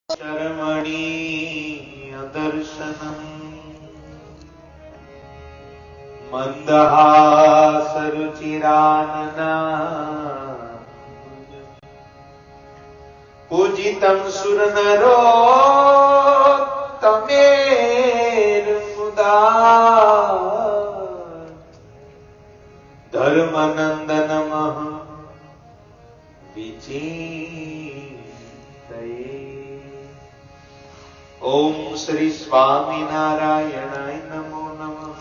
कर्मणि अदर्शनम् मन्दहासरुचिरानना पूजितं सुरनरोत्तमेर्मुदा धर्मनन्दनमः विचिन्तये। ओम श्री स्वामीनारायणाय नमो नमः।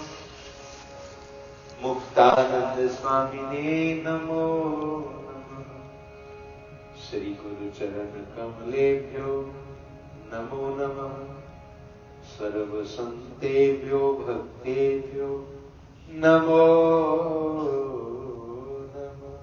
मुक्तानंद स्वामिने नमो नमः। श्री गुरु चरण कमलेभ्यो नमो नमः। सर्व संतेभ्यो भक्तेभ्यो नमो नमः।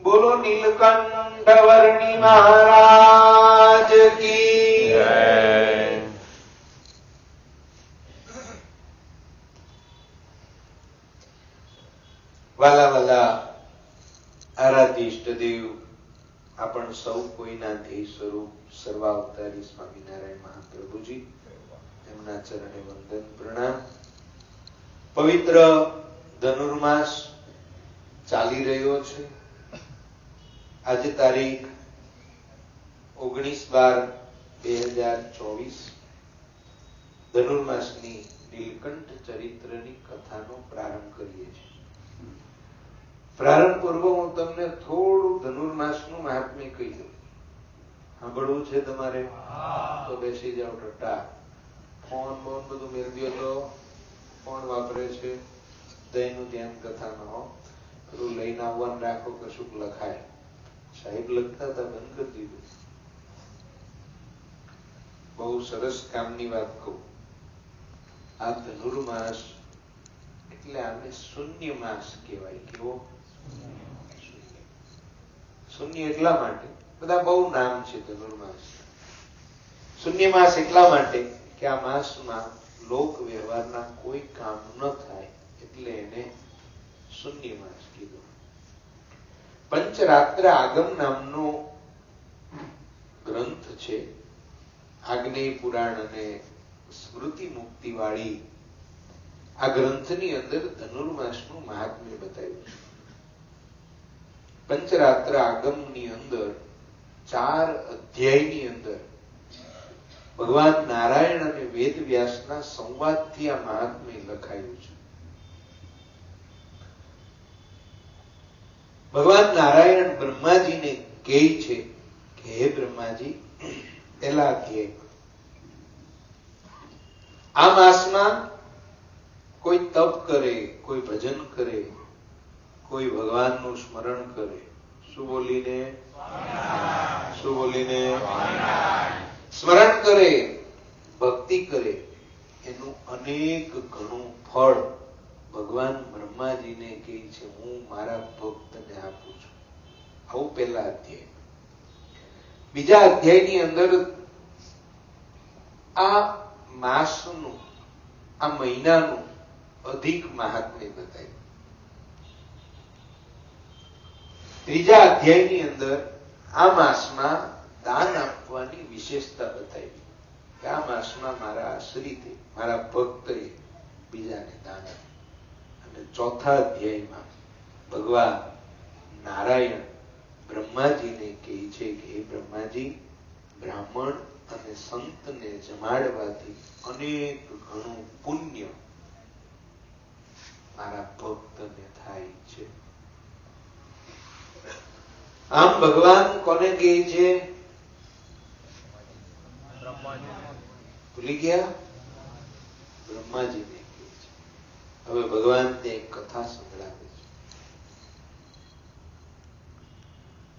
बोलो नीलकंठ वर्णी महाराज की जय। वाला वाला आराध्य इष्टदेव आपण सौ कोईना ધ્યેય સ્વરૂપ સર્વાવતારી સ્વામિનારાયણ મહાપ્રભુજી એમના ચરણે વંદન પ્રણામ। પવિત્ર ધનુર્માસ ચાલી રહ્યો છે। આજે તારીખ 19/12/2024 ધનુર્માસની નીલકંઠ ચરિત્રની કથાનો પ્રારંભ કરીએ છીએ। પ્રારંભ પૂર્વ હું તમને થોડું ધનુર્માસનું મહાત્મ્ય કહી દઉં। સાંભળવું છે તમારે તો બેસી જાઓ ટટ્ટા। ફોન બોન બધું મેળવ્યો તો ફોન વાપરે છે દયનું ધ્યાન કથામાં હો પેલું લઈને આવવાનું રાખો કશુંક લખાય। સાહેબ લખતા હતા બંધ કરી દીધું। બહુ સરસ કામની વાત કહું। આ ધનુર્માસ એટલે આને શૂન્ય માસ કહેવાય। કેવો? શૂન્ય એટલા માટે બધા બહુ નામ છે ધનુર્માસ। શૂન્ય માસ એટલા માટે કે આ માસમાં લોક વ્યવહારના કોઈ કામ ન થાય એટલે એને શૂન્ય માસ કીધું। પંચરાત્ર આગમ નામનો ગ્રંથ છે। આજ્ઞેય પુરાણ અને સ્મૃતિ મુક્તિ વાળી આ ગ્રંથની અંદર ધનુર્માસનું મહાત્મ્ય બતાવ્યું છે। પંચરાત્ર આગમની અંદર 4 અધ્યાયની અંદર ભગવાન નારાયણ અને વેદ વ્યાસના સંવાદથી આ મહાત્મ્ય લખાયું છે। ભગવાન નારાયણ બ્રહ્માજીને કહે છે કે હે બ્રહ્માજી, પહેલા અધ્યાયમાં આ માસમાં કોઈ તપ કરે, કોઈ ભજન કરે, કોઈ ભગવાનનું સ્મરણ કરે, શું બોલીને? શું બોલીને? સ્મરણ કરે, ભક્તિ કરે, એનું અનેક ઘણું ફળ ભગવાન બ્રહ્માજીને કહે છે હું મારા ભક્તને આપું છું। આવું પહેલા અધ્યાય। બીજા અધ્યાયની અંદર આ માસનું, આ મહિનાનું અધિક મહાત્મ્ય બતાવ્યું। ત્રીજા અધ્યાયની અંદર આ માસમાં દાન આપવાની વિશેષતા બતાવી કે આ માસમાં મારા આશ્રિતે, મારા ભક્તએ બીજાને દાન આપ્યું। અને ચોથા અધ્યાયમાં ભગવાન નારાયણ બ્રહ્માજીને કહે છે કે હે બ્રહ્માજી, બ્રાહ્મણ અને સંતને જમાડવાથી અનેક ઘણું પુણ્ય મારા ભક્તને થાય છે। આમ ભગવાન કોને કહે છે? ભૂલી ગયા? બ્રહ્માજીને કહે છે। હવે ભગવાન તે એક કથા સંભળાવે છે।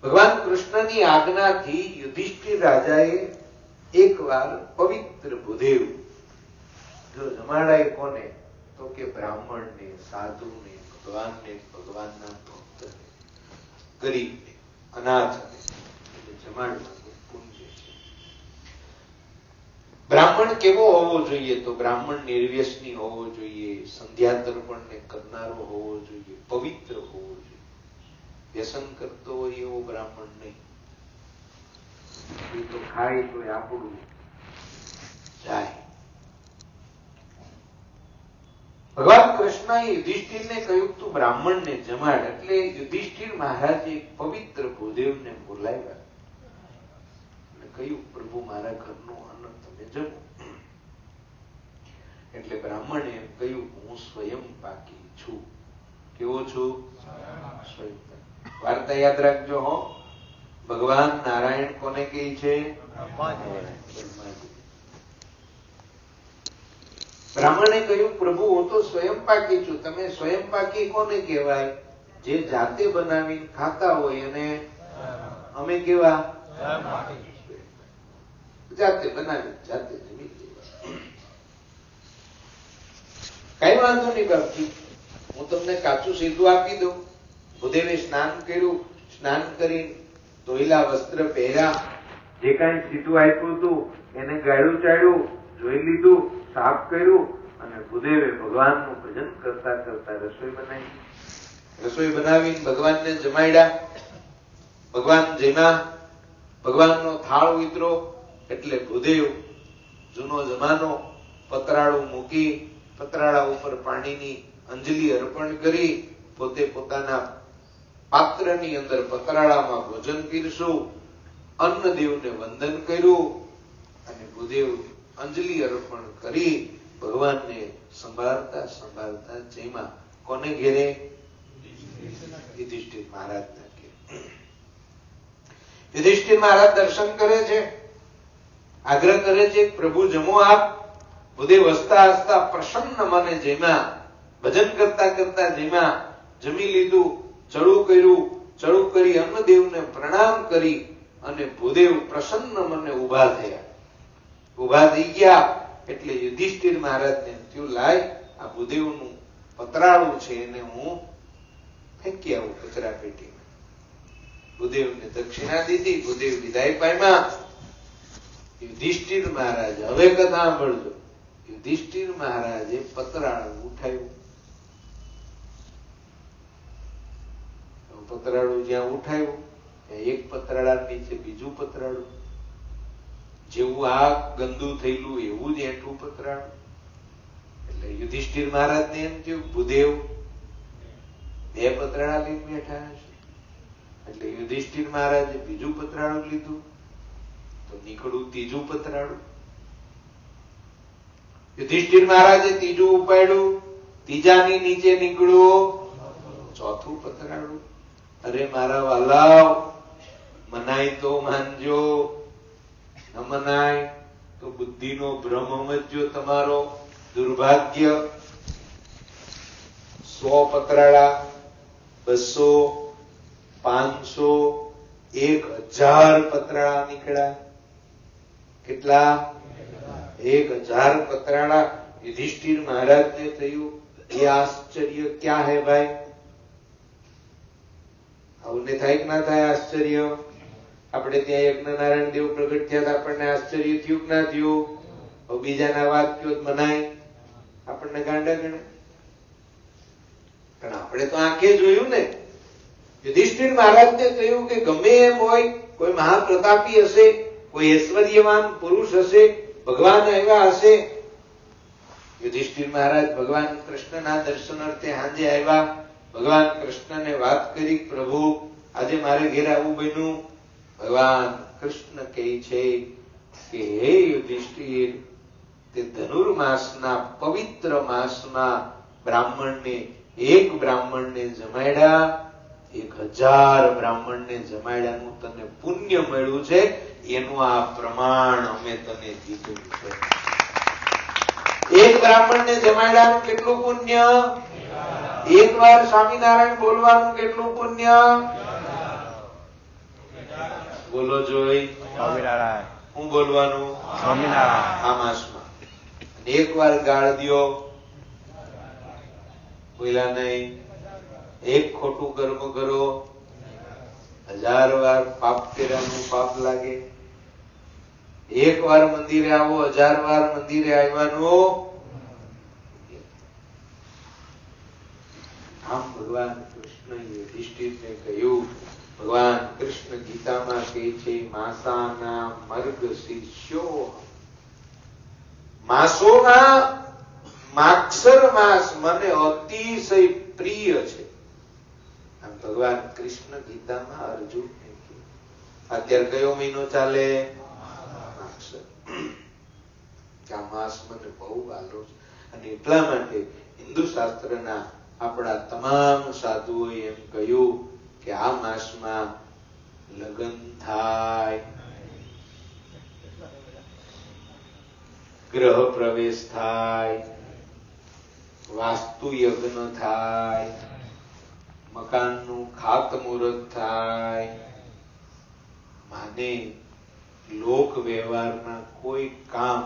ભગવાન કૃષ્ણની આજ્ઞાથી યુધિષ્ઠિર રાજાએ એકવાર પવિત્ર ભૂદેવ જો જમાડાય કોને તો કે બ્રાહ્મણને, સાધુને, ભગવાનને, ભગવાનના ભક્તને, ગરીબને, અનાથને જમાડવાનું પુણ્ય છે। બ્રાહ્મણ કેવો હોવો જોઈએ? તો બ્રાહ્મણ નિર્વ્યસની હોવો જોઈએ, સંધ્યા તર્પણને કરનારો હોવો જોઈએ, પવિત્ર હોવો જોઈએ। વ્યસન કરતો હોય એવો બ્રાહ્મણ નહીં. એ તો ખાય તો આપણું જાય. ભગવાન કૃષ્ણએ યુધિષ્ઠિરને કહ્યું તું બ્રાહ્મણને જમાડ. એટલે યુધિષ્ઠિર મહારાજે પવિત્ર ભૂદેવને બોલાવ્યા અને કહ્યું પ્રભુ મારા ઘરનું અન્ન તમે જમો. એટલે બ્રાહ્મણે એમ કહ્યું હું સ્વયં પાકી છું. કેવો છું? સ્વયં. વાર્તા યાદ રાખજો હો. ભગવાન નારાયણ કોને કહે છે? બ્રાહ્મણે કહ્યું પ્રભુ હું તો સ્વયં પાકી છું. તમે સ્વયં પાકી કોને કહેવાય? જે જાતે બનાવીને ખાતા હોય. અને અમે કેવા? જાતે બનાવી જાતે જમી લેવા. કઈ વાંધો નહીં બાપજી, હું તમને કાચું સીધું આપી દઉં. ભૂદેવે સ્નાન કર્યું. સ્નાન કરી ધોયેલા વસ્ત્ર પહેર્યા. જે કાંઈ સીધું આપ્યું હતું એને ગાળું ચાળ્યું, જોઈ લીધું, સાફ કર્યું અને ભૂદેવે ભગવાનનું ભજન કરતા કરતા રસોઈ બનાવી. રસોઈ બનાવીને ભગવાનને જમાડ્યા. ભગવાન જમ્યા. ભગવાનનો થાળ ઉતરો એટલે ભૂદેવ જૂનો જમાનો પતરાળું મૂકી પતરાળા ઉપર પાણીની અંજલિ અર્પણ કરી પોતે પોતાના પાત્રની અંદર પતરાળામાં ભોજન પીરસ્યું. અન્નદેવને વંદન કર્યું અને ભૂદેવ અંજલિ અર્પણ કરી ભગવાનને સંભાળતા સંભાળતા જમ્યા. કોને ઘેરે? યુધિષ્ઠિર મહારાજના ઘેરે. યુધિષ્ઠિર મહારાજ દર્શન કરે છે, આગ્રહ કરે છે પ્રભુ જમો આપ. ભૂદેવ હસતા હસતા પ્રસન્ન મને જમ્યા. ભજન કરતા કરતા જમ્યા. જમી લીધું, ચડું કર્યું, ચડું કરી અન્નદેવને પ્રણામ કરી અને ભૂદેવ પ્રસન્ન મને ઉભા થયા. ઉભા થઈ ગયા એટલે યુધિષ્ઠિર મહારાજને થયું લાય આ ભૂદેવનું પતરાળું છે એને હું ફેંકી આવું કચરા પેટીમાં. ભૂદેવને દક્ષિણા દીધી. ભૂદેવ વિદાય પામ્યા. યુધિષ્ઠિર મહારાજ, હવે કથા સાંભળજો. યુધિષ્ઠિર મહારાજે પતરાળું ઉઠાવ્યું. પતરાળું જ્યાં ઉઠાવ્યું ત્યાં એક પતરાળા નીચે બીજું પતરાળું. જેવું આ ગંદુ થયેલું એવું જ એઠું પતરાળું. એટલે યુધિષ્ઠિર મહારાજને એમ થયું ભૂદેવ બે પતરાળા લઈને બેઠા હશે. એટલે યુધિષ્ઠિર મહારાજે બીજું પતરાળું લીધું તો નીકળ્યું ત્રીજું પતરાળું. યુધિષ્ઠિર મહારાજે ત્રીજું ઉપાડ્યું. ત્રીજાની નીચે નીકળ્યું ચોથું પતરાળું. અરે મારા વાલાવ, મનાય તો માનજો, ન મનાય તો બુદ્ધિનો ભ્રમ સમજજો. તમારો દુર્ભાગ્ય. 100 પતરાળા, 200, 500, 1000 પતરાળા નીકળ્યા. કેટલા? 1000 પતરાળા. યુધિષ્ઠિર મહારાજને થયું ये आश्चर्य क्या है भाई? આવને થાય કે ના થાય આશ્ચર્ય? આપણે ત્યાં યજ્ઞનારાયણ દેવ પ્રગટ થયા હતા, આપણને આશ્ચર્ય થયું કે ના થયું? હવે બીજાના વાત કયો મનાય, આપણને ગાંડા ગણે. પણ આપણે તો આંખે જોયું ને. યુધિષ્ઠિર મહારાજને થયું કે ગમે એમ હોય, કોઈ મહાપ્રતાપી હશે, કોઈ ઐશ્વર્યવાન પુરુષ હશે, ભગવાન આવ્યા હશે. યુધિષ્ઠિર મહારાજ ભગવાન કૃષ્ણના દર્શન અર્થે સાંજે આવ્યા. ભગવાન કૃષ્ણને વાત કરી પ્રભુ આજે મારે ઘેર આવું બન્યું. ભગવાન કૃષ્ણ કહે છે કે હે યુધિષ્ઠિર, તે ધનુર્માસના પવિત્ર માસમાં એક બ્રાહ્મણને જમાડ્યા, 1000 બ્રાહ્મણને જમાડ્યાનું તને પુણ્ય મળ્યું છે. એનું આ પ્રમાણ અમે તને દીધું છે. એક બ્રાહ્મણને જમાડ્યાનું કેટલું પુણ્ય? એક વાર સ્વામિનારાયણ બોલવાનું કેટલું પુણ્ય? બોલો જોઈ. સ્વામિનારાયણ. હું બોલવાનું? સ્વામિનારાયણ. આ માસમાં. એક વાર ગાળ દ્યો, બોલ્યા નહીં. એક ખોટું કર્મ કરો, 1000 વાર પાપ કર્યાનું પાપ લાગે. એક વાર મંદિરે આવો, 1000 વાર મંદિરે આવવાનું. આમ ભગવાન કૃષ્ણ યુધિષ્ઠિર યુધિષ્ઠિરને કહ્યું, ભગવાન કૃષ્ણ ગીતામાં કહે છે, માસાના મર્ગ શીર્ષ્યો, માસોમાં માક્ષર માસ મને અતિશય પ્રિય છે. આમ ભગવાન કૃષ્ણ ગીતામાં અર્જુનને કહે. અત્યારે કયો મહિનો ચાલે? માક્ષર. આ માસ મને બહુ વાલો છે. અને એટલા માટે હિન્દુ શાસ્ત્રના આપણા તમામ સાધુઓએ એમ કહ્યું કે આ માસમાં લગ્ન થાય, ગ્રહ પ્રવેશ થાય, વાસ્તુ યજ્ઞ થાય, મકાનનું ખાતમુહૂર્ત થાય, માને લોક વ્યવહારના કોઈ કામ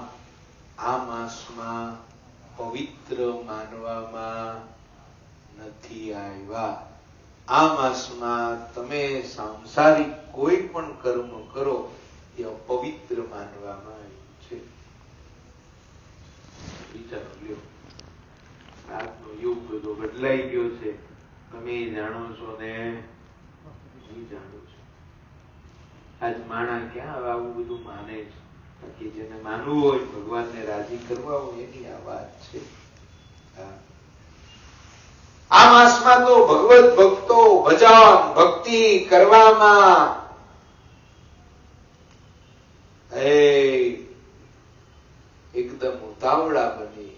આ માસમાં પવિત્ર માનવામાં નથી આવ્યા. આ માસમાં તમે સાંસારિક કોઈ પણ કર્મ કરો એ અપવિત્ર માનવામાં આવ્યું છે. વિચારો લ્યો, આજનો યુગ બધો બદલાઈ ગયો છે. તમે જાણો છો ને હું જાણું છું. આજ માણા ક્યાં આવું બધું માને છે? બાકી જેને માનવું હોય, ભગવાનને રાજી કરવા હોય, એની આ વાત છે. આ માસમાં તો ભગવત ભક્તો ભજન ભક્તિ કરવામાં એકદમ ઉતાવળા બની,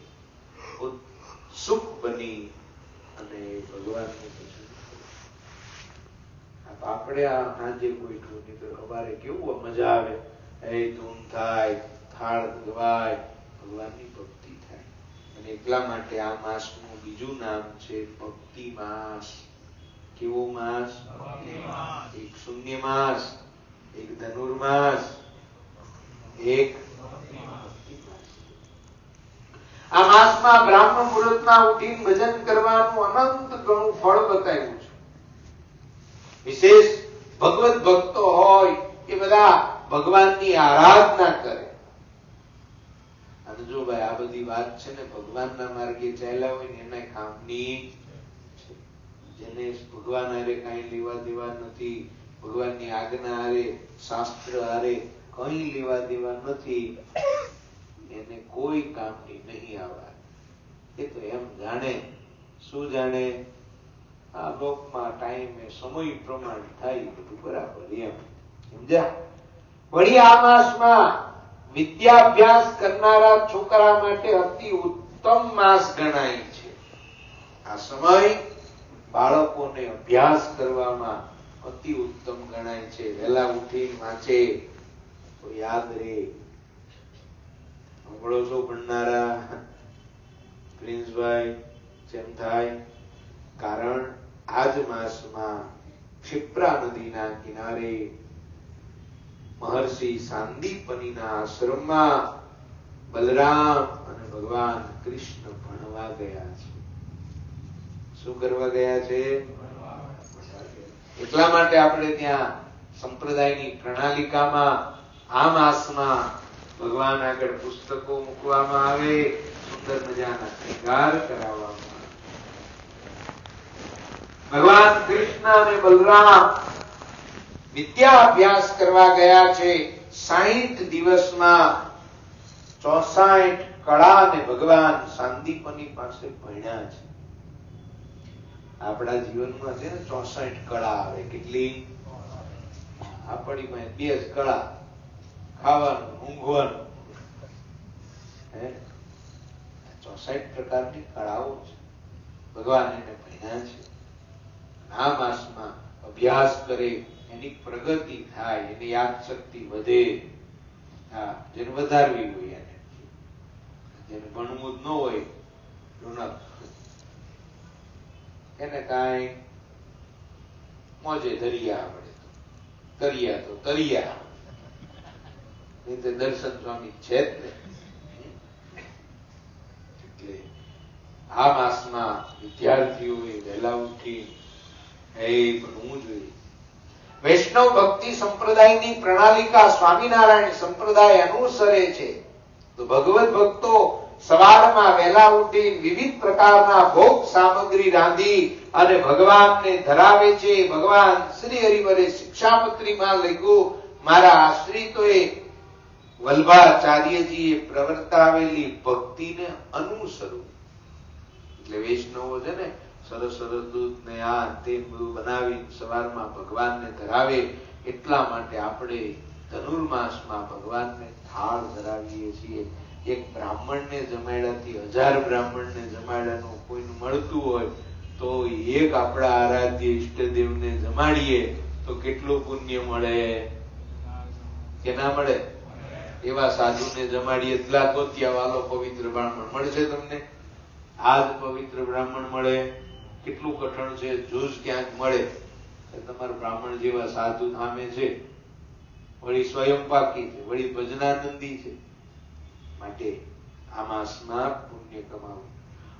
ઉત્સુક બની અને ભગવાનનું ભજન. આપણે આ સાંજે કોઈ ઠોની તો અમારે કેવું મજા આવે, ધૂમ થાય, થાળ ગવાય, ભગવાનની ભક્તિ થાય. અને એટલા માટે આ માસનું બીજું નામ છે ભક્તિ માસ. કેવો માસ? એક શૂન્ય માસ, એક ધનુર્માસ, એક ભક્તિ માસ. આ માસમાં બ્રાહ્મણ મુહૂર્તમાં ઉઠીને ભજન કરવાનું અનંત ઘણું ફળ બતાવ્યું છે. વિશેષ ભગવત ભક્તો હોય એ બધા ભગવાનની આરાધના કરે. અને જો ભાઈ આ બધી વાત છે ને ભગવાનના માર્ગે ચાલ્યા હોય ને એના કામની છે. જેને ભગવાન હારે કઈ લેવા દેવા નથી, ભગવાનની આજ્ઞા હારે, શાસ્ત્ર હારે કઈ લેવા દેવા નથી, એને કોઈ કામની નહીં આવવા. એ તો એમ જાણે, શું જાણે? આ લોકમાં ટાઈમે સમય પ્રમાણે થાય બધું બરાબર, એમ સમજ્યા? વળી આ માસમાં વિદ્યાભ્યાસ કરનારા છોકરા માટે અતિ ઉત્તમ માસ ગણાય છે. આ સમય બાળકોને અભ્યાસ કરવામાં અતિ ઉત્તમ ગણાય છે. વહેલા ઉઠીને વાંચે તો યાદ રહે. સાંભળો છો ભણનારા પ્રિન્સભાઈ? જેમ થાય. કારણ આજ માસમાં ક્ષિપ્રા નદીના કિનારે મહર્ષિ સાંદીપનીના આશ્રમમાં બલરામ અને ભગવાન કૃષ્ણ ભણવા ગયા છે. શું કરવા ગયા છે? એટલા માટે આપણે ત્યાં સંપ્રદાયની પ્રણાલિકામાં આ માસમાં ભગવાન આગળ પુસ્તકો મૂકવામાં આવે, સુંદર મજાના શૃંગાર કરાવવામાં આવે. ભગવાન કૃષ્ણ અને બલરામ વિદ્યા અભ્યાસ કરવા ગયા છે. 60 દિવસમાં 64 કળાને ભગવાન સાંદીપની પાસે ભણ્યા છે. આપણા જીવનમાં છે ને 64 કળા આવે. કેટલી? આપણી પાસે 2 જ કળા, ખાવાનું, ઊંઘવાનું. 64 પ્રકારની કળાઓ છે. ભગવાન એને ભણ્યા છે. આ માસમાં અભ્યાસ કરે, એની પ્રગતિ થાય, એની યાદ શક્તિ વધે. હા, જેને વધારવી હોય એને, જેને ભણવું જ ન હોય એને કાંઈ મોજે ધરિયા આવડે, તરિયા તો તરિયા, નહીં તો દર્શન સ્વામી છે જ ને. એટલે આ માસમાં વિદ્યાર્થીઓએ વહેલા ઉઠી ભણવું જોઈએ. વૈષ્ણવ ભક્તિ સંપ્રદાયની પ્રણાલિકા સ્વામિનારાયણ સંપ્રદાય અનુસરે છે. તો ભગવત ભક્તો સવારમાં વહેલા ઉઠી વિવિધ પ્રકારના ભોગ સામગ્રી રાંધી અને ભગવાનને ધરાવે છે. ભગવાન શ્રી હરિવરે શિક્ષાપત્રીમાં લખ્યું, મારા આશ્રિતોએ વલ્ભાચાર્યજીએ પ્રવર્તાવેલી ભક્તિને અનુસરવું. એટલે વૈષ્ણવો છે ને સરસ સરસ દૂધ ને આ તે બધું બનાવી સવારમાં ભગવાનને ધરાવે. એટલા માટે આપણે ધનુર્માસમાં ભગવાનને થાળ ધરાવીએ છીએ. એક બ્રાહ્મણને જમાડ્યાથી 1000 બ્રાહ્મણને જમાડ્યાનું કોઈનું મળતું હોય તો એક આપણા આરાધ્ય ઈષ્ટદેવને જમાડીએ તો કેટલું પુણ્ય મળે કે ના મળે? એવા સાધુને જમાડીએ એટલા તોતિયા વાલો પવિત્ર બ્રાહ્મણ મળશે તમને. આજ પવિત્ર બ્રાહ્મણ મળે કેટલું કઠણ છે. જૂજ ક્યાંક મળે તમારા બ્રાહ્મણ જેવા સાધુ સામે છે, વળી સ્વયંપાકી છે, વળી ભજનાનંદી છે. માટે આ માસમાં પુણ્ય કમાવું.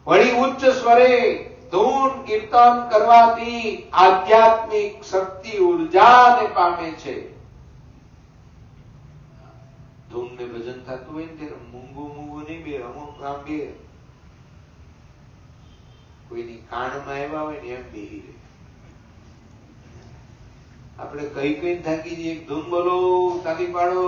વળી ઉચ્ચ સ્વરે ધૂન કીર્તન કરવાથી આધ્યાત્મિક શક્તિ ઉર્જાને પામે છે. ધૂન ને ભજન થતું હોય ને ત્યારે મૂંગું નહીં બે, અમુક આમ બે કોઈની કાનમાં આવ્યા હોય ને એમ બેહી રહે. આપણે કઈ કઈ થાકી જઈએ, ધૂન બોલો, તાલી પાડો.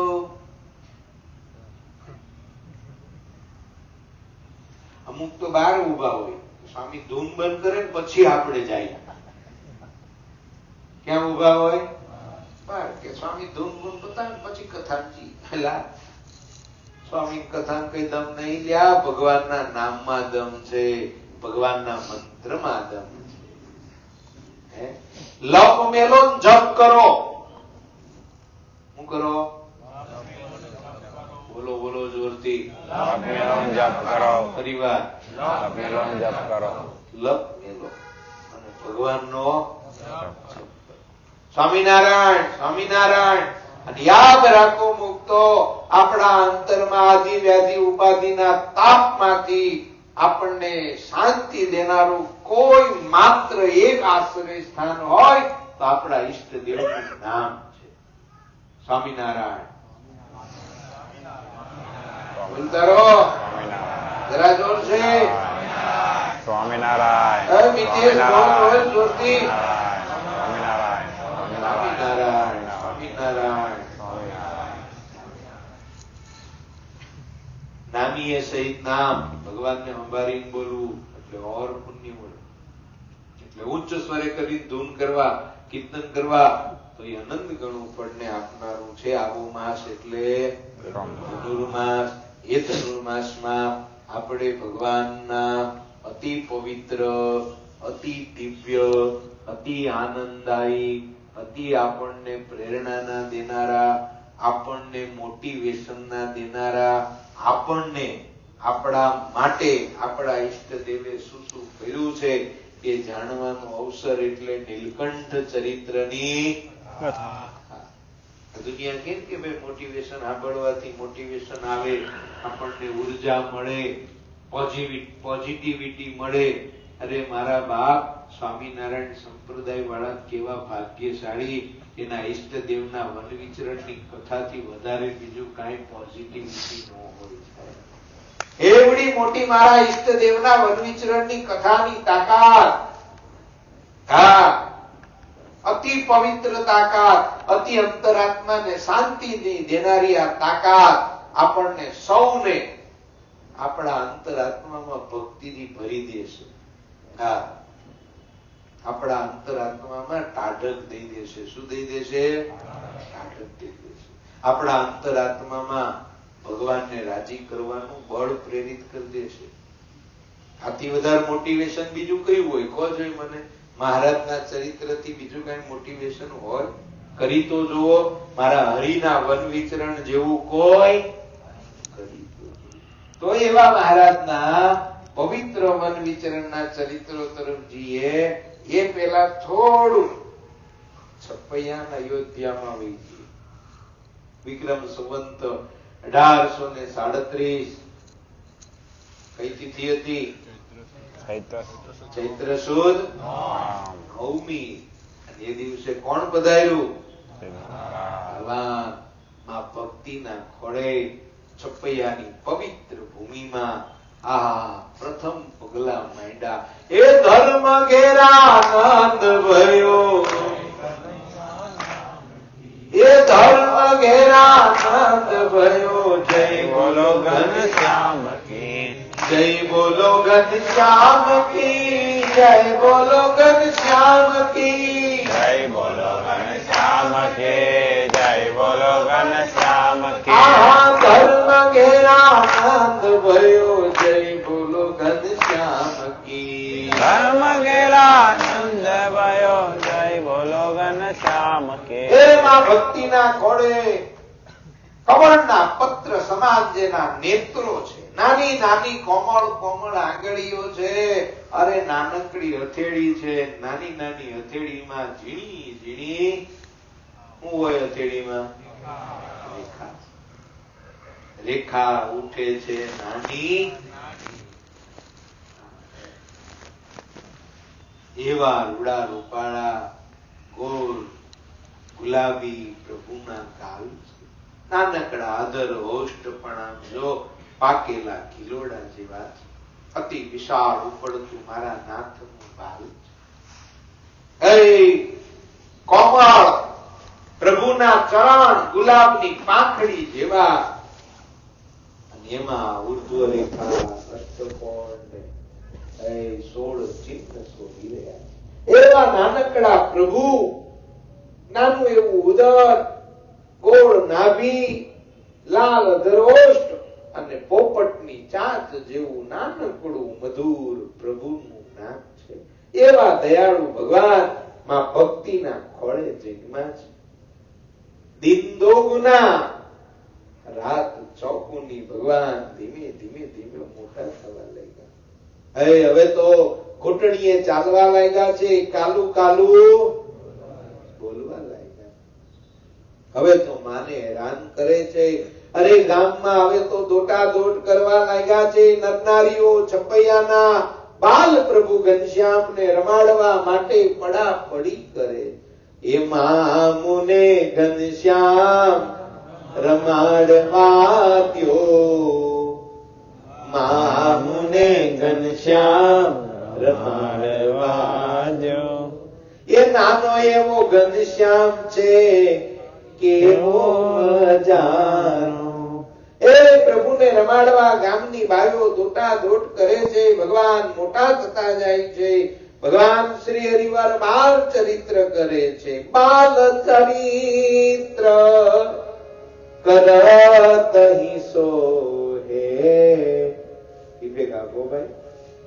અમુક તો બહાર ઉભા હોય, સ્વામી ધૂન બંધ કરે ને પછી આપણે જાય. ક્યાં ઉભા હોય? બહાર. કે સ્વામી ધૂન બંધ બતાવે પછી કથાજી. સ્વામી કથા કઈ દમ નહીં લ્યા, ભગવાનના નામમાં દમ છે, ભગવાનના મંત્રમાં દમ છે. લપ મેલો જપ કરો. શું કરો? બોલો બોલો જોરથી. લપ મેલો જપ કરો. પરિવાર લપ મેલો જપ કરો. લપ મેલો અને ભગવાનનો સ્વામિનારાયણ સ્વામિનારાયણ. અને યાદ રાખો મુક્તો, આપણા અંતરમાં આદિ વ્યાધિ ઉપાધિના તાપમાંથી આપણને શાંતિ દેનારું કોઈ માત્ર એક આશ્રય સ્થાન હોય તો આપણા ઈષ્ટદેવનું નામ છે સ્વામિનારાયણ. બોલતા રહો જરા જોર છે. સ્વામિનારાયણ મિતેશ બોલ જોરથી. સ્વામિનારાયણ સ્વામિનારાયણ સ્વામિનારાયણ. નામીએ સહિત નામ ભગવાનને સંભાળીને બોલવું એટલે ઓર પુણ્ય મળે. એટલે ઉચ્ચ સ્વરે કરી ધૂન કરવા, કીર્તન કરવા તો એ અનંત ગણું ફળને આપનારું છે. આવો માસ એટલે ધનુર્માસ. એ ધનુર્માસમાં આપણે ભગવાનના અતિ પવિત્ર, અતિ દિવ્ય, અતિ આનંદદાયી, અતિ આપણને પ્રેરણાના દેનારા, આપણને મોટિવેશનના દેનારા, આપણને આપણા માટે આપણા ઈષ્ટદેવે શું શું કર્યું છે એ જાણવાનો અવસર એટલે નીલકંઠ ચરિત્રની કથા. દુનિયા કેમ કે ભાઈ મોટિવેશન સાંભળવાથી મોટિવેશન આવે, આપણને ઉર્જા મળે, પોઝિટિવિટી મળે. અરે મારા બાપ સ્વામિનારાયણ સંપ્રદાય વાળા કેવા ભાગ્યશાળી, એના ઈષ્ટદેવના વન વિચરણની કથાથી વધારે બીજું કાંઈ પોઝિટિવિટી ન હોય. એવડી મોટી મારા ઈષ્ટદેવના વન વિચરણની કથાની તાકાત. હા, અતિ પવિત્ર તાકાત, અતિ અંતરાત્માને શાંતિ દેનારી આ તાકાત આપણને સૌને આપણા અંતરાત્મામાં ભક્તિથી ભરી દેશે. હા, આપણા અંતરાત્મામાં ટાઢક દઈ દેશે. શું દઈ દેશે? ટાઢક દઈ દેશે. આપણા અંતરાત્મામાં ભગવાનને રાજી કરવાનું બળ પ્રેરિત કરી દેશે. આથી વધારે મોટિવેશન બીજું કયું હોય? કહો જોઈએ મને. મહારાજના ચરિત્રથી બીજું કઈ મોટિવેશન હોય? કરી તો જુઓ. મારા હરિના વન વિચરણ જેવું કોઈ કરી તો એવા મહારાજના પવિત્ર વન વિચરણના ચરિત્રો તરફ જઈએ એ પેલા થોડું છપૈયા અયોધ્યામાં વહી જઈએ. વિક્રમ સંવંત 1837 કઈ તિથિ હતી? ચૈત્ર સુદ નવમી. અને એ દિવસે કોણ પધાર્યું? ભગવાન માં ભક્તિના ખોળે છપૈયાની પવિત્ર ભૂમિમાં પ્રથમ પગલા માંડ્યા. એ ધર્મ ઘેરા આનંદ ભયો, એ ધર્મ ઘેરા આનંદ ભયો. જય બોલો ઘનશ્યામ કી, જય બોલો ઘનશ્યામ કી, જય બોલો ઘનશ્યામ કી, જય બોલો ઘનશ્યામ કી, જય બોલો ઘનશ્યામ કી. ધર્મ ઘેરા આનંદ ભયો. જય બોલો ઘનશ્યામ કી, ધર્મ ઘેરા આનંદ ભયો. જય બોલો ઘનશ્યામ કી. એમાં ભક્તિના ખોળે કમળના પત્ર સમાન જેના નેત્રો છે, નાની નાની કોમળ કોમળ આંગળીઓ છે, અરે નાનકડી હથેળી છે. નાની નાની હથેળીમાં ઝીણી ઝીણી શું હોય? હથેળીમાં રેખા, રેખા ઉઠે છે નાની. એવા રૂડા રૂપાળા ગોળ ગુલાબી પ્રભુના ગાલ છે. નાનકડા અધર હોષ્ટપણા જો પાકેલા કિલોડા જેવા છે. અતિ વિશાળ ઉપડતું મારા નાથનું બાલ છે. કોમળ પ્રભુના ચરણ ગુલાબની પાંખડી જેવા. અને એમાં ઉર્ધ્વ રેખા, અષ્ટકોણ, 16 ચિહ્ન શોધી રહ્યા છે. એવા નાનકડા પ્રભુ, નાનું એવું ઉદર, ગોળ નાભી, લાલ અધરોષ્ટ અને પોપટની ચાંચ જેવું નાનકડું મધુર પ્રભુનું નામ છે. એવા દયાળુ ભગવાન માં ભક્તિના ખોળે જન્મા છે. દિન દોગુના રાત ચોકુની ભગવાન ધીમે ધીમે ધીમે મોટા થવા લાગ્યા. હવે તો ઘૂંટણીએ ચાલવા લાગ્યા છે, કાલુ કાલુ બોલવા લાગ્યા. હવે તો માને હેરાન કરે છે. અરે ગામમાં હવે તો દોટા દોટ કરવા લાગ્યા છે. નરનારીઓ છપૈયાના બાલ પ્રભુ ઘનશ્યામને રમાડવા માટે પડાપડી કરે. એમાં મુને ઘનશ્યામ રમાડવા દ્યો, મામુને ઘનશ્યામ રમાડવા દ્યો. એ નાનો એવો ઘનશ્યામ છે, કેવો મજાનો. એ પ્રભુને રમાડવા ગામની બાઈઓ દોટા દોટ કરે છે. ભગવાન મોટા થતા જાય છે. ભગવાન શ્રી હરિવાર બાલ ચરિત્ર કરે છે. બાલ ચરિત્ર કરત હી સોહે.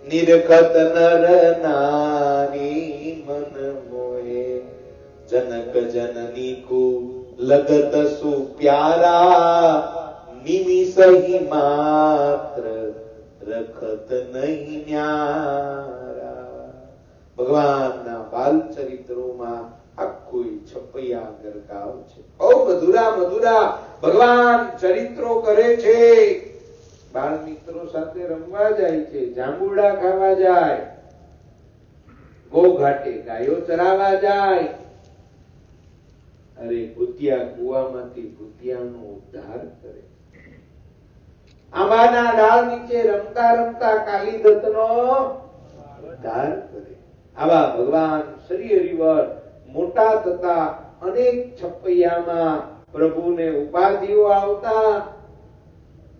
નિરખત નર નારી મન મોહે. જનક જનની કો લગત સુ પ્યારા, નિમિષ હી માત્ર રખત નહીં ન્યારા. ભગવાનના બાલ ચરિત્રોમાં આખું છપૈયા ગરકાવ છે. બહુ મધુરા મધુરા ભગવાન ચરિત્રો કરે છે. બાળ મિત્રો સાથે રમવા જાય છે, જાંબુડા ખાવા જાય, ગો ઘાટે ગાયો ચરાવા જાય. અરે ભૂતિયા કુવામાંથી ભૂતિયાનો ઉદ્ધાર કરે. આંબાના ડાળ નીચે રમતા રમતા કાલી દત્તનો ઉદ્ધાર કરે. આવા ભગવાન શ્રી હરિવર મોટા થતા અનેક છપૈયામાં પ્રભુને ઉપાધિઓ આવતા.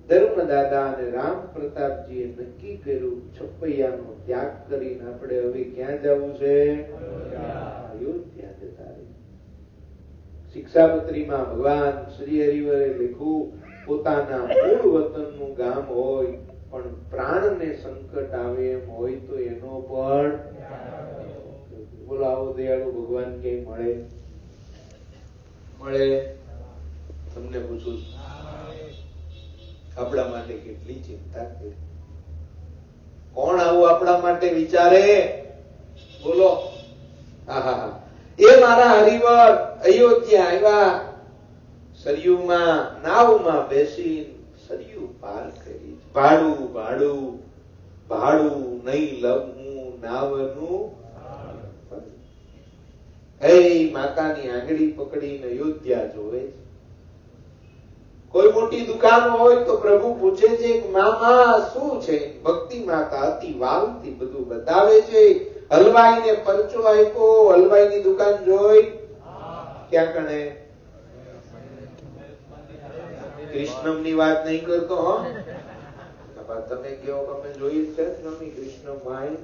ધર્મદાદા અને રામ પ્રતાપજીએ નક્કી કર્યું છપૈયાનો ત્યાગ કરીને આપણે હવે ક્યાં જવું છે? અયોધ્યા જતા રહે. શિક્ષાપત્રીમાં ભગવાન શ્રી હરિવરે લખ્યું, પોતાના મૂળ વતનનું ગામ હોય પણ પ્રાણને સંકટ આવે એમ હોય તો એનો પણ બોલો. આવો દયાળુ ભગવાન ક્યાંય મળે? મળે? તમને પૂછું, આપણા માટે કેટલી ચિંતા કરી. કોણ આવું આપણા માટે વિચારે? બોલો. એ મારા હરિવર અયોધ્યા આવ્યા. સરયુમાં નાવમાં બેસી સરયુ પાર કરી. ભાડું ભાડું ભાડું નહીં લઉં નાવનું. હે માતાની આંગળી પકડીને અયોધ્યા જોવે છે. કોઈ મોટી દુકાન હોય તો પ્રભુ પૂછે છે કે મામા શું છે? ભક્તિ માતા અતિ વાલથી બધું બતાવે છે. હલવાઈને પરચો આપ્યો, હલવાઈની દુકાન જોઈ ક્યાં કણે? કૃષ્ણની વાત નહીં કરતો હો, તમે કેવો અમે જોઈ છે કૃષ્ણ માય.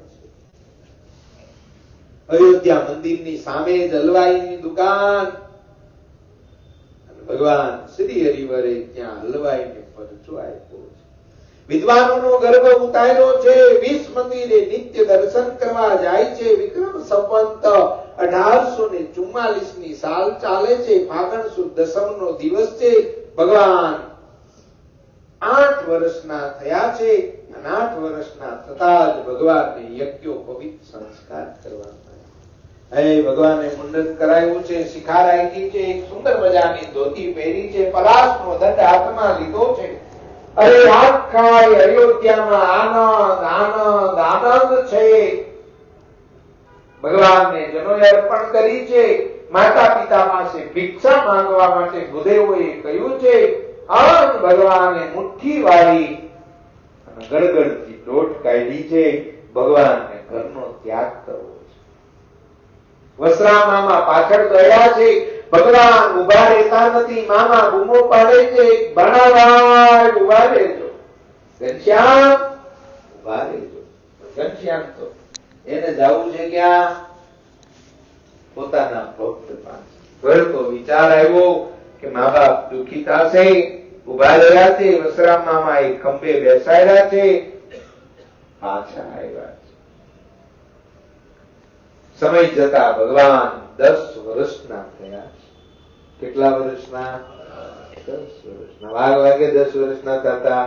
અયોધ્યા મંદિરની સામે જ હલવાઈની દુકાન. ભગવાન શ્રી હરિવરે ત્યાં હલવાઈને પરચો આપ્યો છે. વિદ્વાનોનો ગર્ભ ઉતાર્યો છે. 20 મંદિરે નિત્ય દર્શન કરવા જાય છે. વિક્રમ સંવત 1844 ની સાલ ચાલે છે. ફાગણ સુદ દસમનો દિવસ છે. ભગવાન 8 વર્ષના થયા છે. અને 8 વર્ષના થતા જ ભગવાનને યજ્ઞોપવિત સંસ્કાર કરવામાં. ભગવાને મુંડન કરાયું છે. શિખા રાખી છે. એક સુંદર મજાની ધોતી પહેરી છે. પલાશનો દંડ હાથમાં લીધો છે. અરે આખા અયોધ્યામાં આનંદ આનંદ આનંદ છે. ભગવાનને જનોઈ અર્પણ કરી છે. માતા પિતા પાસે ભિક્ષા માંગવા માટે ગુરુદેવોએ કહ્યું છે. અને ભગવાને મુઠ્ઠી વાળી અને ગળગળથી દોટ કાઢી છે. ભગવાનને ઘરનો ત્યાગ કરવો. વસરા મામા પાછળ ગયા છે. ભગવાન ઉભા રહેતા નથી. મામા બૂમો પાડે છે. ભણાવાય ઉભા રહેજો. ઘનશ્યામ ઉભા રહેજો. ઘનશ્યામ તો એને જવું છે ક્યાં? પોતાના ભક્ત પાસે. વળતો વિચાર આવ્યો કે મા બાપ દુઃખી થશે. ઉભા રહ્યા છે. વસરા મામા એક ખંભે બેસાડ્યા છે. પાછા આવ્યા. સમય જતા ભગવાન 10 વર્ષના થયા. કેટલા વર્ષના? 10 વર્ષના. વાર લાગે 10 વર્ષના થતા.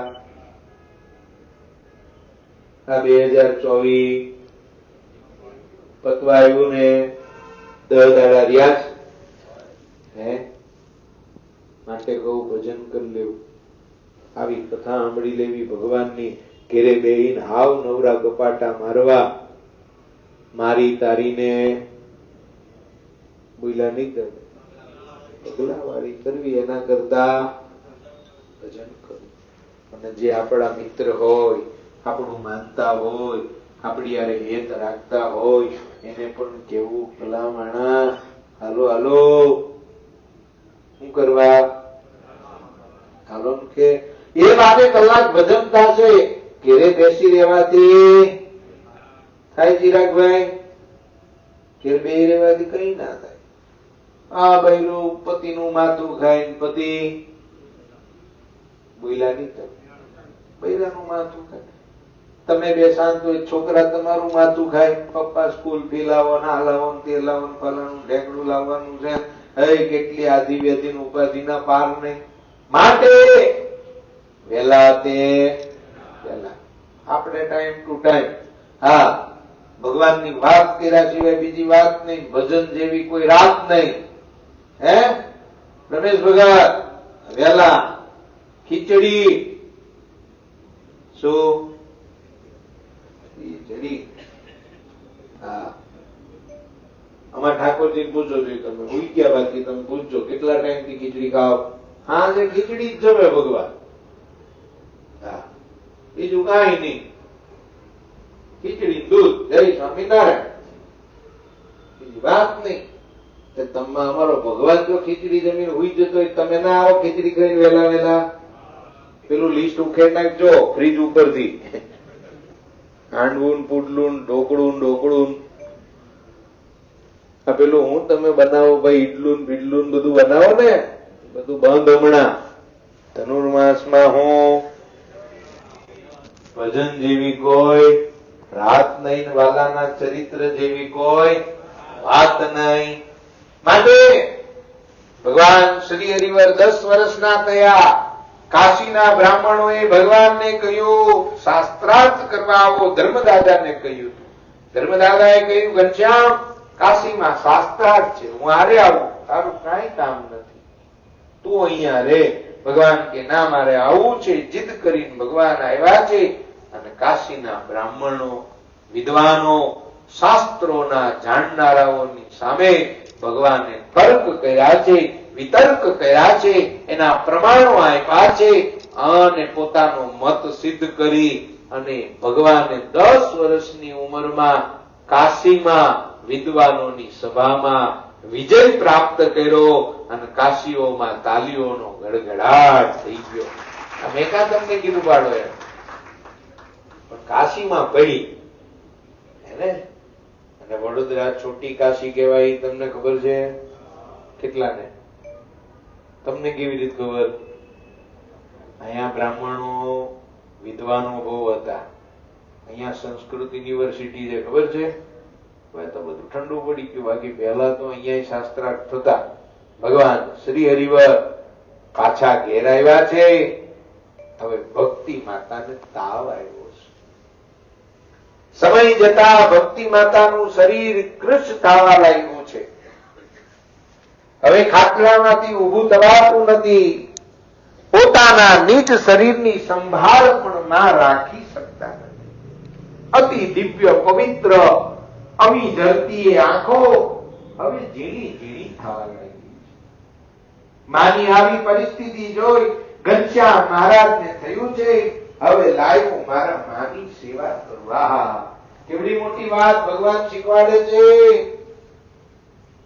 આ 2024 પતવા આવ્યું ને 10 દાડા રહ્યા છે. માટે કહું ભજન કરી લેવું. આવી કથા સાંભળી લેવી. ભગવાનની ઘેરે બેહીને હાવ નવરા ગપાટા મારવા. મારી તારીને બોલ્યા નહીં કરે. પગલાવાળી કરવી એના કરતા ભજન કરવું. અને જે આપણા મિત્ર હોય, આપણું માનતા હોય, આપણી યારે હેત રાખતા હોય, એને પણ કેવું ભલામણા હાલો હાલો શું કરવા? હાલો કે એ બાબે કલાક ભજન થશે. ઘેરે બેસી રહેવાથી થાય ચિરાગભાઈ? ઘેર બે રહેવાથી કઈ ના થાય. આ બૈરું પતિનું માથું ખાય, પતિ બોલ્યા નહીં થાય. બૈરાનું માથું ખાય. તમે બે શાંત હોય, છોકરા તમારું માથું ખાય. પપ્પા સ્કૂલ ફી લાવો, ના લાવો, તે લાવો, ફલાણું ઢેકડું લાવવાનું છે. કેટલી આધી વ્યાધી ઉપાધિ ના પાર નહીં. માટે વેલા તે વેલા આપણે ટાઈમ ટુ ટાઈમ. હા, ભગવાનની વાત કર્યા સિવાય બીજી વાત નહીં. ભજન જેવી કોઈ રાત નહીં. હે રમેશ ભગત વેલા ખીચડી શું ખીચડી? હા, અમારા ઠાકોરજી પૂછો છો તમે ભૂઈ ગયા? બાકી તમે પૂછજો કેટલા ટાઈમ થી ખીચડી ખાઓ? હા, જે ખીચડી જ જમે ભગવાન. હા, બીજું કઈ નહીં. ખીચડી દૂધ, જય સ્વામિનારાયણ. બીજી વાત નહીં. તમે અમારો ભગવાન જો ખીચડી જમીન હુઈ જતો હોય, તમે ના આવો ખીચડી ખાઈને વેલા વેલા? પેલું લિસ્ટ ઉખેડ નાખજો ફ્રીજ ઉપરથી. હાંડવું, પુડલું, ઢોકળું ઢોકળું. આ પેલું હું તમે બનાવો ભાઈ, ઈડલું બીડલું બધું બનાવો ને, બધું બંધ હમણાં. ધનુર્માસમાં હું ભજન જેવી કોઈ રાત નહીં, વાલાના ચરિત્ર જેવી કોઈ વાત નહીં. માટે ભગવાન શ્રી હરિવર 10 વર્ષના થયા. કાશીના બ્રાહ્મણોએ ભગવાનને કહ્યું શાસ્ત્રાર્થ કરવા આવો. ધર્મદાદાને કહ્યું. ધર્મદાદાએ કહ્યું ઘનશ્યામ કાશીમાં શાસ્ત્રાર્થ છે, હું હારે આવું. તારું કઈ કામ નથી, તું અહીંયા રે. ભગવાન કે ના, મારે આવું છે. જીદ કરીને ભગવાન આવ્યા છે. અને કાશીના બ્રાહ્મણો, વિદ્વાનો, શાસ્ત્રોના જાણનારાઓની સામે ભગવાને તર્ક કર્યા છે. વિતર્ક કર્યા છે, એના પ્રમાણો આપ્યા છે અને પોતાનો મત સિદ્ધ કરી અને ભગવાને 10 વર્ષની ઉંમરમાં કાશીમાં વિદ્વાનોની સભામાં વિજય પ્રાપ્ત કર્યો અને કાશીઓમાં તાલીઓનો ગડગડાટ થઈ ગયો. આ મેં કાં તમને કીધું પાડો એમ, પણ કાશીમાં પડી એને. અને વડોદરા છોટી કાશી કહેવાય, તમને ખબર છે કેટલાને? તમને કેવી રીતે ખબર? અહીંયા બ્રાહ્મણો વિદ્વાનો બહુ હતા. અહીંયા સંસ્કૃત યુનિવર્સિટી છે, ખબર છે? હવે તો બધું ઠંડુ પડી ગયું. બાકી પહેલા તો અહીંયા શાસ્ત્રાર્થ થતા. ભગવાન શ્રી હરિવર પાછા ઘેર આવ્યા છે. હવે ભક્તિ માતાને તાવ આવ્યો છે. સમય જતા ભક્તિ માતાનું શરીર કૃષ્ણ થવા લાગ્યું છે. હવે ખાટલામાંથી ઊભું થવાતું નથી. પોતાના નીચ શરીરની સંભાળ પણ ના રાખી શકતા નથી. અતિ દિવ્ય પવિત્ર આવી જલતી આંખો હવે ઝીણી ઝીણી થવા લાગી. માની આવી પરિસ્થિતિ જોઈ ઘનશ્યામ મહારાજને થયું છે હવે લાવ્યો મારા માની સેવા કરવા. કેવડી મોટી વાત ભગવાન શીખવાડે છે.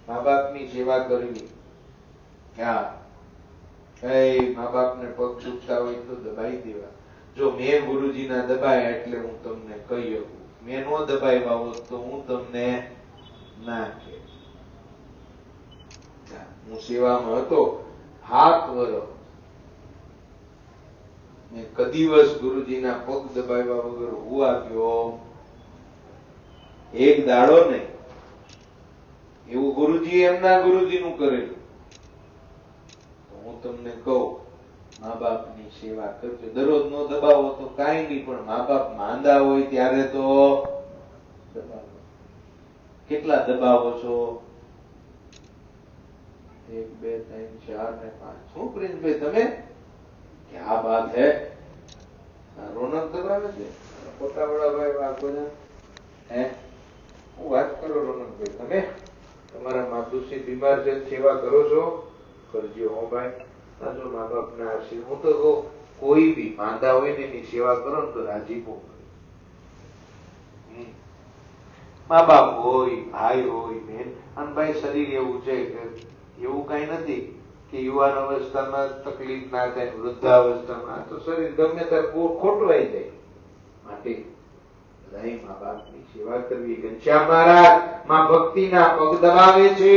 મા બાપની સેવા કરવી. મા બાપને પગ દુખતા હોય તો દબાઈ દેવા. જો મેં ગુરુજીના દબાયા એટલે હું તમને કહી શકું. મેં નો દબાવ્યા હોત તો હું તમને ના કહે. હું સેવામાં હતો 7 વર્ષ. મેં કદીવસ ગુરુજીના પગ દબાવ્યા વગર હુવા ગયો એક દાડો નહીં. એવું ગુરુજી એમના ગુરુજીનું કરેલું. હું તમને કહું, મા બાપની સેવા કરજો. દરરોજ નો દબાવો તો કાંઈ નહીં, પણ મા બાપ માંદા હોય ત્યારે તો દબાવો. કેટલા દબાવો છો? 1 2 3 4 ને 5. શું પ્રિન્સભાઈ તમે? ક્યાં બાત હે? રોનક દબાવે છે પોતાવાળા ભાઈ. વાગો હે હું વાત કરો રોનકભાઈ. તમે તમારા માતુશ્રી બીમાર છે, સેવા કરો છો? કરજો હો ભાઈ. જો મા બાપ ના આશીર્વાદ. હું તો કહું કોઈ બી માંદા હોય ને એની સેવા કરો ને તો રાજીપો. મા બાપ હોય, ભાઈ હોય, બેન. અને ભાઈ શરીર એવું છે કે એવું કઈ નથી કે યુવાન અવસ્થામાં તકલીફ ના થાય, વૃદ્ધાવસ્થામાં તો શરીર ગમે ત્યારે ખોટવાઈ જાય. માટે મા બાપની સેવા કરવી. ઘનશ્યામ મહારાજ માં ભક્તિના પગ દબાવે છે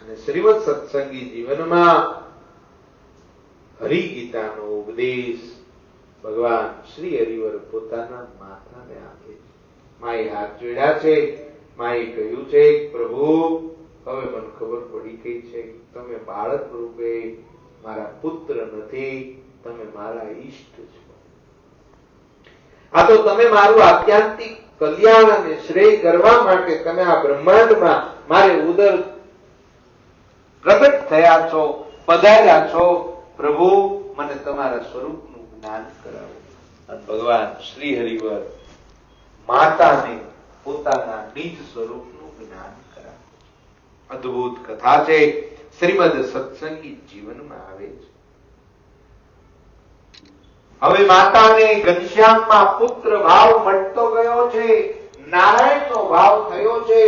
અને શ્રીમદ સત્સંગી જીવનમાં હરિગીતાનો ઉપદેશ ભગવાન શ્રી હરિવર પોતાના માથાને આપે છે. માએ હાથ જોડ્યા છે. માએ કહ્યું છે, પ્રભુ હવે મને ખબર પડી ગઈ છે તમે બાળક રૂપે મારા પુત્ર નથી, તમે મારા ઈષ્ટ છો. આ તો તમે મારું આત્યંતિક કલ્યાણ અને શ્રેય કરવા માટે તમે આ બ્રહ્માંડમાં મારે ઉદર પ્રગટ થયા છો, પધાર્યા છો. પ્રભુ મને તમારા સ્વરૂપનું જ્ઞાન કરાવો. અને ભગવાન શ્રી હરિવર માતાને પોતાના નિજ સ્વરૂપનું જ્ઞાન કરાવે. અદ્ભુત કથા છે, શ્રીમદ સત્સંગી જીવનમાં આવે છે. હવે માતાને ઘનશ્યામમાં પુત્ર ભાવ મળતો ગયો છે, નારાયણનો ભાવ થયો છે.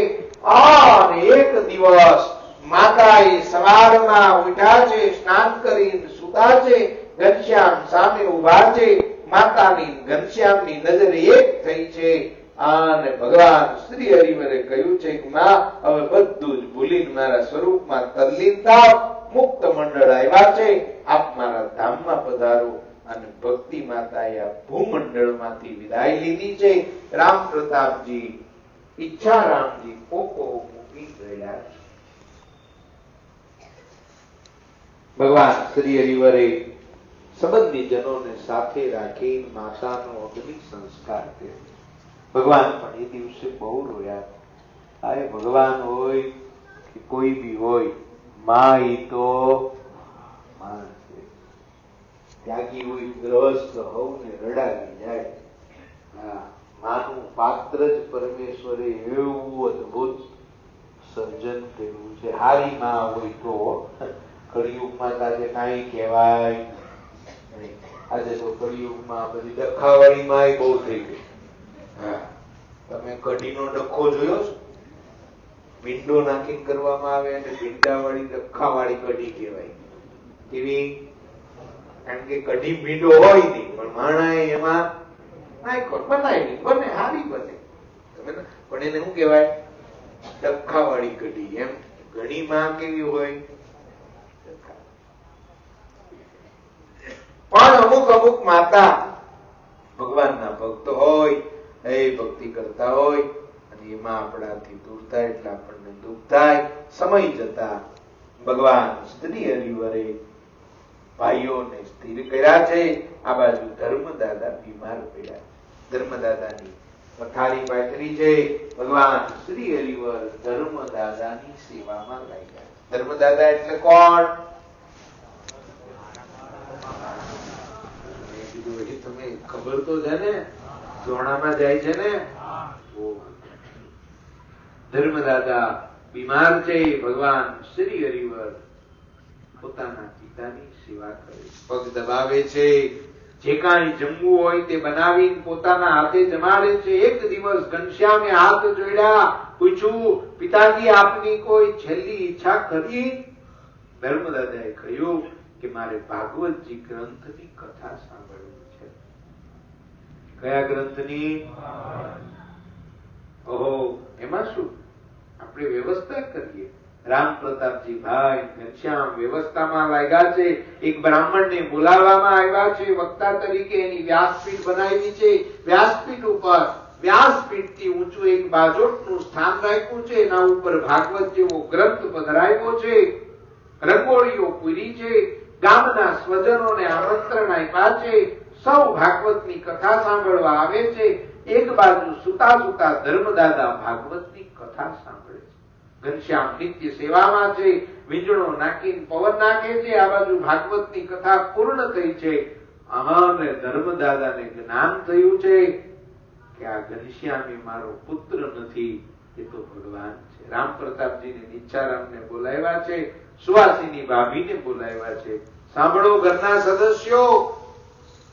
અને એક દિવસ માતાએ સવારમાં ઉઠ્યા છે, સ્નાન કરીને સુતા છે. ઘનશ્યામ સામે ઉભા છે. માતાની ઘનશ્યામની નજર એક થઈ છે અને ભગવાન શ્રી હરિવરે કહ્યું છે કે માં હવે બધું જ ભૂલીને મારા સ્વરૂપમાં તલ્લીન થાવ. મુક્ત મંડળ આવ્યા છે, આપ મારા ધામમાં પધારો. અને ભક્તિ માતાએ આ ભૂમંડળમાંથી વિદાય લીધી છે. રામ પ્રતાપજી, ઈચ્છારામજી પોકો મૂકી ગયા છે. ભગવાન શ્રી હરિવરે સંબંધીજનોને સાથે રાખી માતાનો અગ્નિ સંસ્કાર કર્યો. ભગવાન પણ એ દિવસે બહુ રોયા. આ ભગવાન હોય કે કોઈ બી હોય, માં ઈ તો માં છે. ત્યાગી હોય, ગ્રસ્ત હોવને રડાવી જાય. માનું પાત્ર જ પરમેશ્વરે એવું અદભુત સર્જન કર્યું છે. હારી માં હોય તો કળિયુગમાં આજે કાંઈ કહેવાય નહીં. આજે તો કળિયુગમાં બધી ડખાવાળીમાં બહુ થઈ ગઈ. હા, તમે કઢીનો ડખો જોયો છો? ભીંડો નાખીને કરવામાં આવે અને ભીંડાવાળી ડખાવાળી કઢી કહેવાય. એવી કારણ કે કઢી ભીંડો હોય નહીં, પણ માણા એમાં નાખો બનાય નહીં, બને હારી બને. પણ એને શું કહેવાય? ડખાવાળી કઢી. એમ ઘણી માં કેવી હોય? પણ અમુક અમુક માતા ભગવાનના ભક્ત હોય, એ ભક્તિ કરતા હોય અને એમાં આપણાથી દૂર થાય એટલે આપણને દુઃખ થાય. સમય જતા ભગવાન શ્રી હરિવરે ભાઈઓને સ્થિર કર્યા છે. આ બાજુ ધર્મદાદા બીમાર પડ્યા. ધર્મદાદાની પથારી પાથરી છે. ભગવાન શ્રી હરિવર ધર્મદાદાની સેવામાં લાગ્યા. ધર્મદાદા એટલે કોણ? તમે ખબર તો છે ને, જોણામાં જાય છે ને. ધર્મદાદા બીમાર છે. ભગવાન શ્રી હરિવર પોતાના પિતાની સેવા કરે, પગ દબાવે છે. જે કાંઈ જમવું હોય તે બનાવીને પોતાના હાથે જમાડે છે. એક દિવસ ઘનશ્યામે હાથ જોડ્યા, પૂછ્યું, પિતાજી આપની કોઈ છેલ્લી ઈચ્છા ખરી? ધર્મદાદાએ કહ્યું કે મારે ભાગવતજી ગ્રંથની કથા સાંભળવી છે. કયા ગ્રંથની? ઓહો, એમાં શું? આપણે વ્યવસ્થા કરીએ. રામ પ્રતાપજી ભાઈ ઘનશ્યામ વ્યવસ્થામાં લાગ્યા છે. એક બ્રાહ્મણને બોલાવવામાં આવ્યા છે વક્તા તરીકે. એની વ્યાસપીઠ બનાવી છે. વ્યાસપીઠ ઉપર વ્યાસપીઠ થી ઊંચું એક બાજોટનું સ્થાન રાખ્યું છે. એના ઉપર ભાગવત જેવો ગ્રંથ પધરાવ્યો છે. રંગોળીઓ પૂરી છે. ગામના સ્વજનોને આમંત્રણ આપ્યા છે. સૌ ભાગવતની કથા સાંભળવા આવે છે. એક બાજુ સુતા સુતા ધર્મદાદા ભાગવતની કથા સાંભળે છે. ઘનશ્યામ નિત્ય સેવામાં છે. વીજળો નાખીને પવન નાખે છે. આ બાજુ ભાગવતની કથા પૂર્ણ થઈ છે. અને ધર્મદાદાને જ્ઞાન થયું છે કે આ ઘનશ્યામ એ મારો પુત્ર નથી, એ તો ભગવાન છે. રામ પ્રતાપજીને નિચ્છારામને બોલાવ્યા છે. સુવાસીની ભાભીને બોલાવ્યા છે. સાંભળો ઘરના સદસ્યો,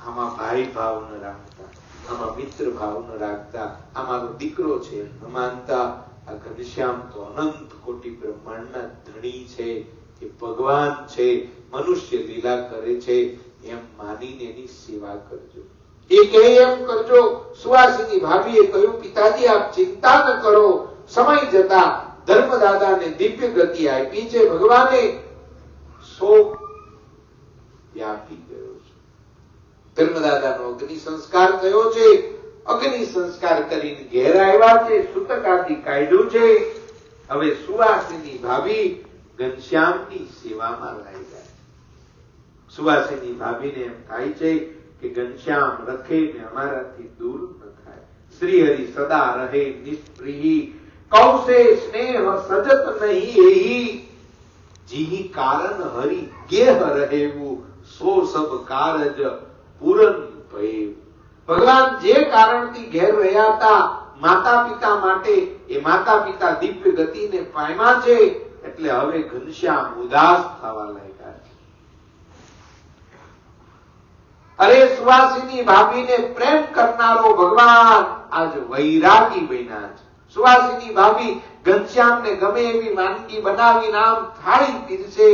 આમાં ભાઈ ભાવ ન રાખતા, આમાં મિત્ર ભાવ ન રાખતા. આ મારો દીકરો છે ન માનતા. આ ઘનશ્યામ તો અનંત કોટી બ્રહ્માંડના ધણી છે, એ ભગવાન છે, મનુષ્ય લીલા કરે છે, એમ માનીને એની સેવા કરજો. એ કહે એમ કરજો. સુવાસીની ભાભીએ કહ્યું, પિતાજી આપ ચિંતા ન કરો. સમય જતા ધર્મદાદાને દિવ્ય ગતિ આપી છે. ભગવાને શોક વ્યાપી ગયો છે. ધર્મદાદાનો અગ્નિ સંસ્કાર થયો છે. અગ્નિ સંસ્કાર કરીને ઘેર આવ્યા છે. સૂતક આદિ કાઢ્યું છે. હવે સુવાસીની ભાભી ઘનશ્યામની સેવામાં લાગ્યા. સુવાસીની ભાભીને એમ થાય છે કે ઘનશ્યામ રખે ને અમારાથી દૂર ન થાય. શ્રી હરિ સદા રહે નિષ્પ્રિય, કૌસે સ્નેહ સજત નહીં એહી, જીહી કારણ હરિ ગેહ રહેવું, સો સબ કારજ પૂરન ભય. ભગવાન જે કારણથી ઘેર રહ્યા હતા માતા પિતા માટે, એ માતા પિતા દિવ્ય ગતિને પામ્યા છે. એટલે હવે ઘનશ્યામ ઉદાસ થવા લાગ્યા છે. અરે સુવાસીની ભાભીને પ્રેમ કરનારો ભગવાન આજ વૈરાગી બન્યા છે. સુવાસીની ભાભી ઘનશ્યામને ગમે એવી વાનગી બનાવી નામ થાળી પીરસે.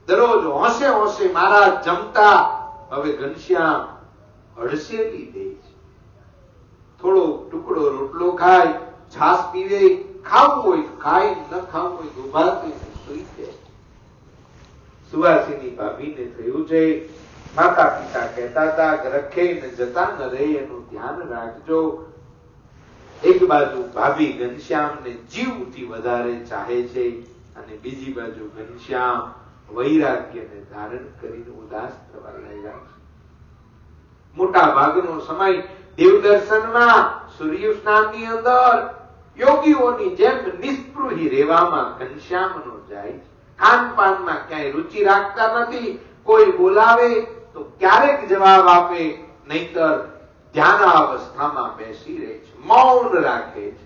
દરરોજ હોંશે હોંશે મહારાજ જમતા. હવે ઘનશ્યામ અડસેલી દે છે. થોડો ટુકડો રોટલો ખાય, છાસ પીવે. ખાવું હોય તો ખાય, ન ખાવું હોય તો ઉભા થઈને સુઈ જાય. સુવાસીની ભાભીને થયું છે માતા પિતા કહેતા હતા કે રખે ને જતા ન રહે, એનું ધ્યાન રાખજો. એક બાજુ ભાભી ઘનશ્યામને જીવથી વધારે ચાહે છે અને બીજી બાજુ ઘનશ્યામ વૈરાગ્યને ધારણ કરીને ઉદાસ થવા લાગ્યા છે. મોટા ભાગનો સમય દેવદર્શનમાં, સૂર્ય સ્નાનની અંદર યોગીઓની જેમ નિસ્પૃહી રહેવામાં ઘનશ્યામનો જાય છે. ખાનપાનમાં ક્યાંય રુચિ રાખતા નથી. કોઈ બોલાવે તો ક્યારેક જવાબ આપે, નહીતર ધ્યાન અવસ્થામાં બેસી રહે છે, મૌન રાખે છે.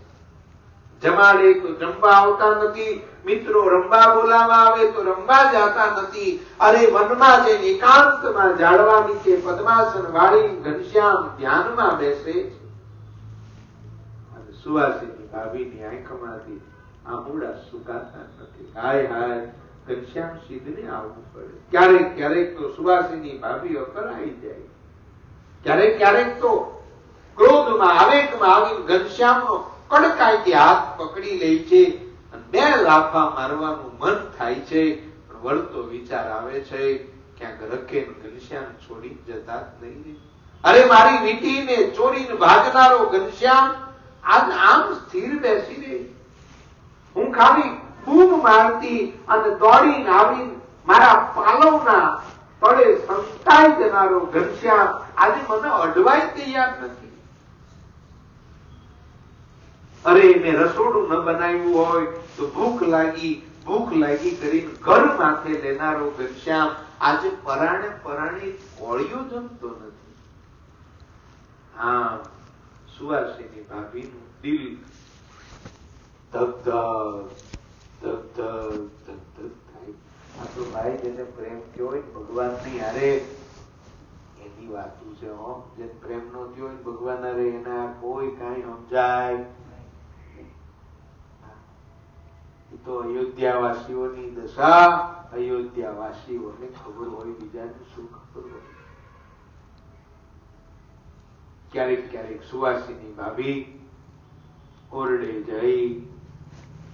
જમાડે તો જમવા આવતા નથી, મિત્રો રંબા બોલાવા આવે તો રંબા જાતા નથી. અરે વનમાં જઈને એકાંતમાં ઝાડવા નીચે પદ્માસન વાળી ઘનશ્યામ ધ્યાનમાં બેસે છે. અને સુવાસીની ભાભીની આંખમાંથી આંબુડા સુકાતા નથી. હાય હાય, ઘનશ્યામ સિદ્ધને આવવું પડે. ક્યારેક ક્યારેક તો સુવાસીની ભાભી અકળાઈ જાય, ક્યારેક ક્યારેક તો ક્રોધમાં આવેગમાં આવીને ઘનશ્યામનો કડકાઈથી હાથ પકડી લે છે અને બે લાફા મારવાનું મન થાય છે, પણ વળતો વિચાર આવે છે ક્યાંક રખે ઘનશ્યામ છોડી જતા જ નહીં. અરે મારી વીટીને ચોરીને ભાગનારો ઘનશ્યામ આજ આમ સ્થિર બેસી રહે. હું ખાલી બૂમ મારતી અને દોડીને આવીને મારા પાલવના તળે સંતાઈ જનારો ઘનશ્યામ આજે મને અડવાય તૈયાર નથી. અરે મેં રસોડું ન બનાવ્યું હોય તો ભૂખ લાગી કરીને ઘર માથે લેનારો ઘનશ્યામ આજે પરાણે પરાણે કોળિયો જમતો નથી. હા, સુવાસીની ભાભીનું દિલ ધક ધક થાય. આપણો ભાઈ જેને પ્રેમ થયો હોય ભગવાનની હારે એની વાતું છે. જેને પ્રેમ નો થયો હોય ભગવાન હારે એના કોઈ કઈ સમજાય તો અયોધ્યાવાસીઓની દશા અયોધ્યાવાસીઓને ખબર હોય, બીજાને શું ખબર હોય. ક્યારેક ક્યારેક સુવાસીની ભાભી ઓરડે જઈ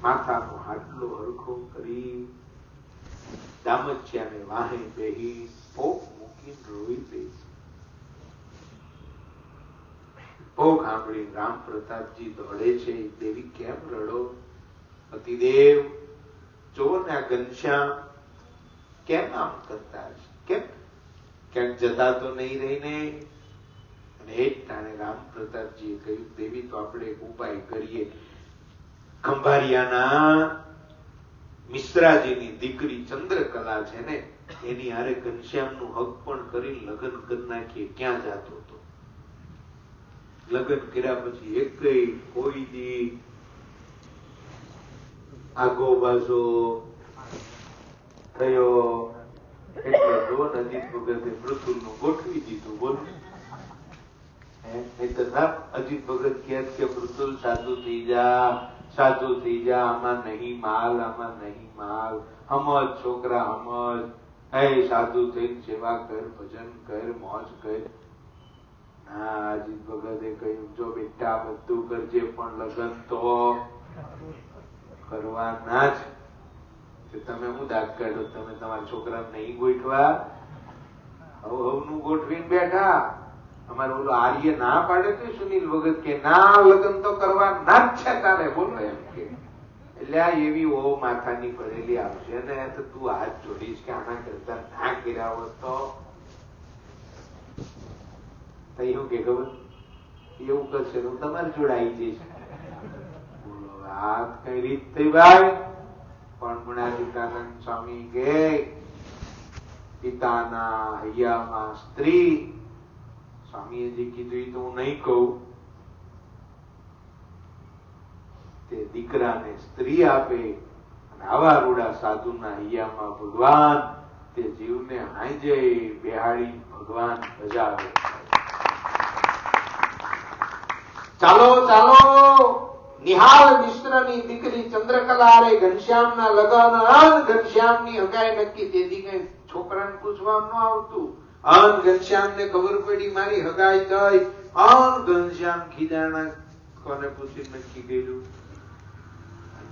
માથાનો હાટલો હરખો કરી દામચ્યાને વાહે બેહી પોક મૂકીને રોઈ દે. પોક સાંભળી રામ પ્રતાપજી દોડે છે. દેવી કેમ રડો? પતિદેવ જો ને આ ઘનશ્યામ કેમ આમ કરતા છે, કેમ ક્યાંક જતા તો નહીં રહીને? અને એ જ ટાણે રામ પ્રતાપજીએ કહ્યું, દેવી તો આપણે એક ઉપાય કરીએ. ખંભારિયાના મિશ્રાજીની દીકરી ચંદ્રકલા છે ને, એની હારે ઘનશ્યામનું હક પણ કરી લગ્ન કરી નાખીએ. ક્યાં જાતો હતો? લગ્ન કર્યા પછી એકેય કોઈ દી આગો બાજો થયો એટલે જો અજીત ભગતે મૃત્યુનું ગોઠવી દીધું. બોલો, અજીત ભગત કે મૃત્યુ સાધુ થઈ જા, આમાં નહીં માલ, આમાં નહીં માલ. સમજ છોકરા સમજ, હે સાધુ થઈને સેવા કર, ભજન કર, મોજ કર. હા, અજીત ભગતે કહ્યું, જો બેટા બધું કરજે પણ લગ્ન તો કરવાના જ. તમે હું દાગ કાઢો? તમે તમારા છોકરા નહીં ગોઠવા? હવનું ગોઠવીને બેઠા. અમારે ઓલો આર્ય ના પાડે તો સુનિલ ભગત કે ના, લગ્ન તો કરવાના જ છે તારે. બોલો એમ કે એટલે આ એવી ઓ માથાની પડેલી આવશે ને તો તું હાથ જોડીશ કે આના કરતા ના કર્યા હોત તો શું કે ખબર એવું કરશે તો તમારે જોડાઈ જઈશ. વાત કઈ રીત થઈ ભાઈ? પણ ગુણાતીતાનંદ સ્વામી કે પિતાના હૈયામાં સ્ત્રી, સ્વામીએ જે કીધું તો હું નહીં કહું, તે દીકરાને સ્ત્રી આપે અને આવા રૂડા સાધુના હૈયામાં ભગવાન તે જીવને હાંજે બેહાડી ભગવાન બજાવે. ચાલો ચાલો, નિહાલ મિશ્રની દીકરી ચંદ્રકલા રે ઘનશ્યામના લગ્ન, ઘનશ્યામની હગાઈ નક્કી. તેથી કઈ છોકરાને પૂછવા ન આવતું. ઘનશ્યામને ખબર પડી મારી હગાઈ થઈ. ઘનશ્યામ ખીજાણા, કોને પૂછી નક્કી કર્યું?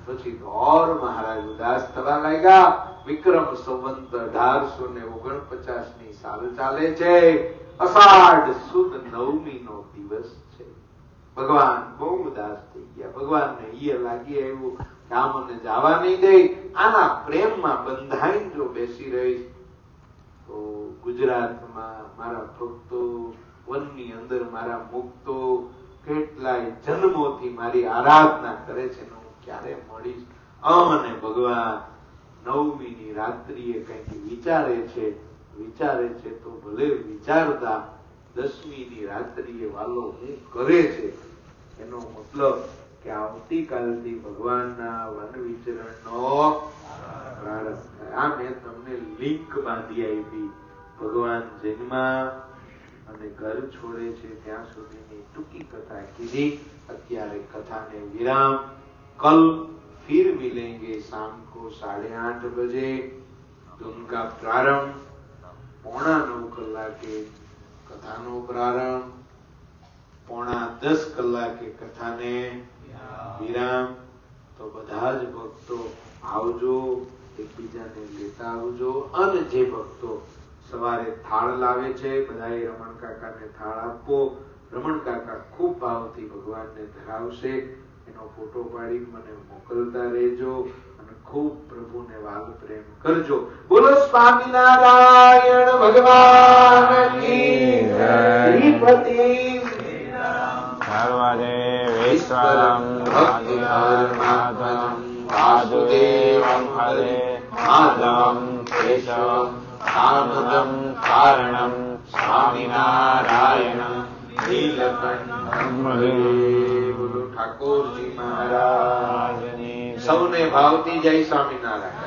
પછી ઓર મહારાજ ઉદાસ થવા લાગ્યા. વિક્રમ સંવંત 1849 ની સાલ ચાલે છે. અષાઢ સુદ 9મી નો દિવસ છે. ભગવાન બહુ ઉદાસ થઈ ગયા. ભગવાનને ઈય લાગી આવ્યું કે આ મને જવા નહીં દે. આના પ્રેમમાં બંધાઈને જો બેસી રહીશ તો ગુજરાતમાં મારા ભક્તો, વનની અંદર મારા મુક્તો કેટલાય જન્મોથી મારી આરાધના કરે છે, હું ક્યારે મળીશ? અને ભગવાન 9મી ની રાત્રિએ કઈક વિચારે છે તો ભલે વિચારતા 10મી ની રાત્રિએ વાલો હું કરે છે એનો મતલબ કે આવતીકાલથી ભગવાનના વન વિચરણનો પ્રારંભ થાય. આ મેં તમને લિંક બાંધી આપી. ભગવાન જન્મા અને ઘર છોડે છે ત્યાં સુધીની ટૂંકી કથા કીધી. અત્યારે કથાને વિરામ. કલ फिर मिलेंगे शाम को 8:30 बजे. धुन का प्रारंभ 9:15 कलाके कथानो प्रारंभ, 9:10 कलाके कथाने विराम. तो બધા જ ભક્તો આવજો, એકબીજાને લેતા આવજો. અને જે ભક્તો સવારે થાળ લાવે છે બધાએ રમણ કાકાને થાળ આપવો. રમણ કાકા ખૂબ ભાવથી ભગવાનને ધરાવશે. એનો ફોટો પાડી મને મોકલતા રહેજો અને ખૂબ પ્રભુને વાલ પ્રેમ કરજો. બોલો સ્વામિનારાયણ ભગવાન કી જય. શ્રીપતિ સર્વદેવેશ્વરં ભક્તિધર્માત્મજં વાસુદેવં હરે માધવં કેશવં દામોદરં કારણં સ્વામિનારાયણ નીલકંઠ. બોલો ઠાકોરજી મહારાજ. સૌને ભાવથી જય સ્વામિનારાયણ.